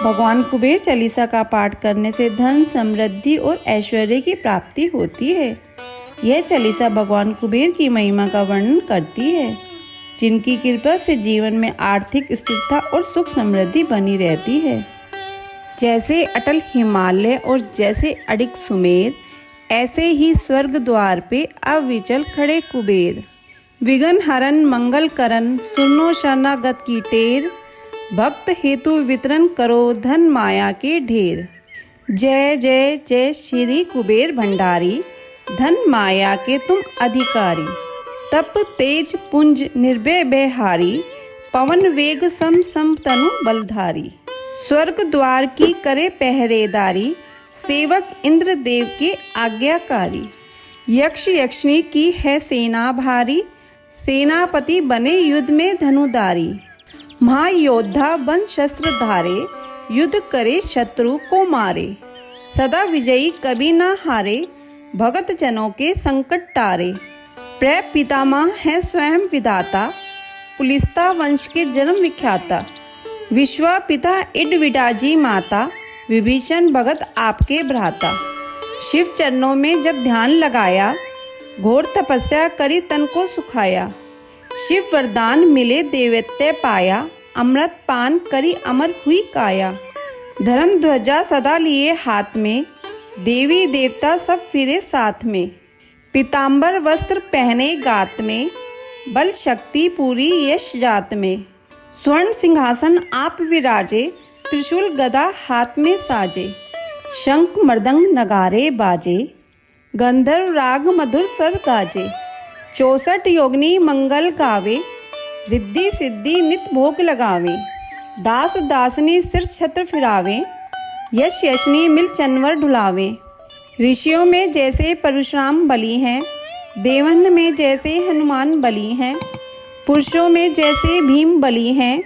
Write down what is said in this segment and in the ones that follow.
भगवान कुबेर चालीसा का पाठ करने से धन, समृद्धि और ऐश्वर्य की प्राप्ति होती है। यह चालीसा भगवान कुबेर की महिमा का वर्णन करती है, जिनकी कृपा से जीवन में आर्थिक स्थिरता और सुख समृद्धि बनी रहती है। जैसे अटल हिमालय और जैसे अडिग सुमेर, ऐसे ही स्वर्ग द्वार पे अविचल खड़े कुबेर। विघ्न हरन मंगल करन, सुनो शरणागत की टेर, भक्त हेतु वितरण करो धन माया के ढेर। जय जय जय श्री कुबेर भंडारी, धन माया के तुम अधिकारी। तप तेज पुंज निर्भय बेहारी, पवन वेग सम सम तनु बलधारी। स्वर्ग द्वार की करे पहरेदारी, सेवक इंद्र देव के आज्ञाकारी। यक्ष यक्षिणी की है सेना भारी, सेनापति बने युद्ध में धनुधारी। महायोद्धा बन शस्त्र धारे, युद्ध करे शत्रु को मारे। सदा विजयी कभी न हारे, भगत जनों के संकट टारे। प्र पितामह है स्वयं विधाता, पुलिस्ता वंश के जन्म विख्याता। विश्वा पिता इड विडाजी माता, विभीषण भगत आपके भ्राता। शिव चरणों में जब ध्यान लगाया, घोर तपस्या करी तन को सुखाया। शिव वरदान मिले देवत्य पाया, अमृत पान करी अमर हुई काया। धर्म ध्वजा सदा लिए हाथ में, देवी देवता सब फिरे साथ में। पीताम्बर वस्त्र पहने गात में, बल शक्ति पूरी यश जात में। स्वर्ण सिंहासन आप विराजे, त्रिशूल गदा हाथ में साजे। शंख मृदंग नगारे बाजे, गंधर्व राग मधुर स्वर गाजे। 64 योगिनी मंगल गावे, रिद्धि सिद्धि नित भोग लगावे। दास दासनी सिर छत्र फिरावे, यश यशनी मिल चनवर ढुलावे। ऋषियों में जैसे परशुराम बली हैं, देवन में जैसे हनुमान बली हैं। पुरुषों में जैसे भीम बली हैं,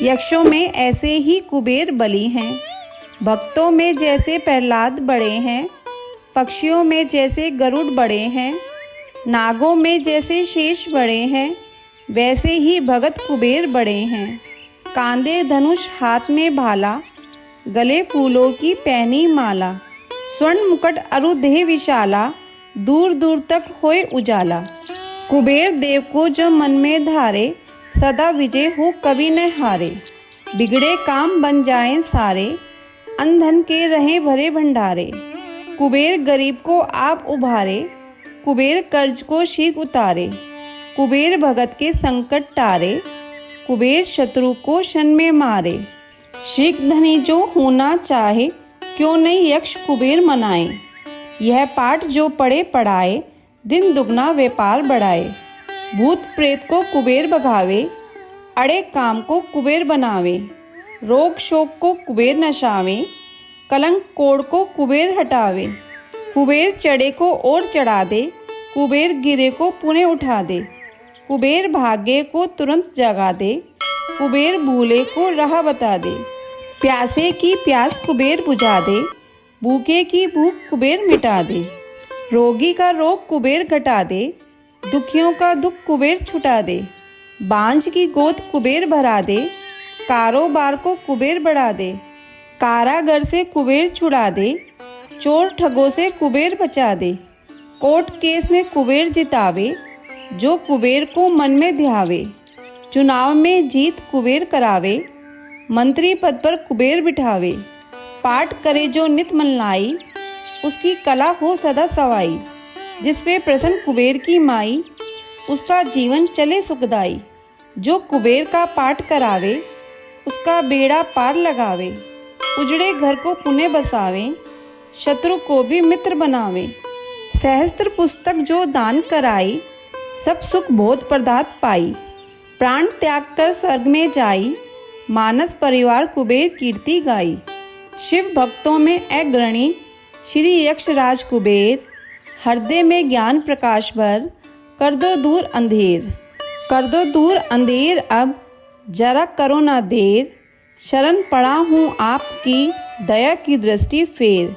यक्षों में ऐसे ही कुबेर बली हैं। भक्तों में जैसे प्रहलाद बड़े हैं, पक्षियों में जैसे गरुड़ बड़े हैं। नागों में जैसे शेष बड़े हैं, वैसे ही भगत कुबेर बड़े हैं। कांधे धनुष हाथ में भाला, गले फूलों की पहनी माला। स्वर्ण मुकुट अरु देह विशाला, दूर दूर तक होए उजाला। कुबेर देव को जो मन में धारे, सदा विजय हो कभी न हारे। बिगड़े काम बन जाएं सारे, अंधन के रहे भरे भंडारे। कुबेर गरीब को आप उभारे, कुबेर कर्ज को शीघ्र उतारे। कुबेर भगत के संकट टारे, कुबेर शत्रु को क्षण में मारे। शीघ्र धनी जो होना चाहे, क्यों नहीं यक्ष कुबेर मनाए। यह पाठ जो पढ़े पढ़ाए, दिन दुगना व्यापार बढ़ाए। भूत प्रेत को कुबेर भगावे, अड़े काम को कुबेर बनावे। रोग शोक को कुबेर नशावे, कलंक कोड़ को कुबेर हटावे। कुबेर चढ़े को और चढ़ा दे, कुबेर गिरे को पुनः उठा दे। कुबेर भागे को तुरंत जगा दे, कुबेर भूले को राह बता दे। प्यासे की प्यास कुबेर बुझा दे, भूखे की भूख कुबेर मिटा दे। रोगी का रोग कुबेर घटा दे, दुखियों का दुख कुबेर छुटा दे। बांझ की गोद कुबेर भरा दे, कारोबार को कुबेर बढ़ा दे। कारागर से कुबेर छुड़ा दे, चोर ठगों से कुबेर बचा दे। कोर्ट केस में कुबेर जितावे, जो कुबेर को मन में ध्यावे। चुनाव में जीत कुबेर करावे, मंत्री पद पर कुबेर बिठावे। पाठ करे जो नित मन लाई, उसकी कला हो सदा सवाई। जिस पे प्रसन्न कुबेर की माई, उसका जीवन चले सुखदाई। जो कुबेर का पाठ करावे, उसका बेड़ा पार लगावे। उजड़े घर को पुनः बसावे, शत्रु को भी मित्र बनावे। सहस्त्र पुस्तक जो दान कराई, सब सुख बोध पदार्थ पाई। प्राण त्याग कर स्वर्ग में जाई, मानस परिवार कुबेर कीर्ति गाई। शिव भक्तों में अग्रणी श्री यक्षराज कुबेर, हृदय में ज्ञान प्रकाश भर, कर दो दूर अंधेर। कर दो दूर अंधेर अब, जरा करो ना देर। शरण पड़ा हूँ आपकी, दया की दृष्टि फेर।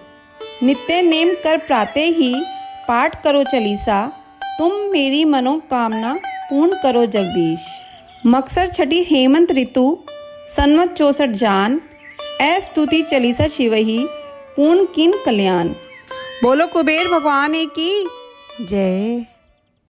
नित्य नेम कर प्राते ही, पाठ करो चालीसा। तुम मेरी मनोकामना पूर्ण करो जगदीश। मकसर छठी हेमंत ऋतु, संवत 64 जान। स्तुति चालीसा शिवहि पूर्ण किन कल्याण। बोलो कुबेर भगवान की जय।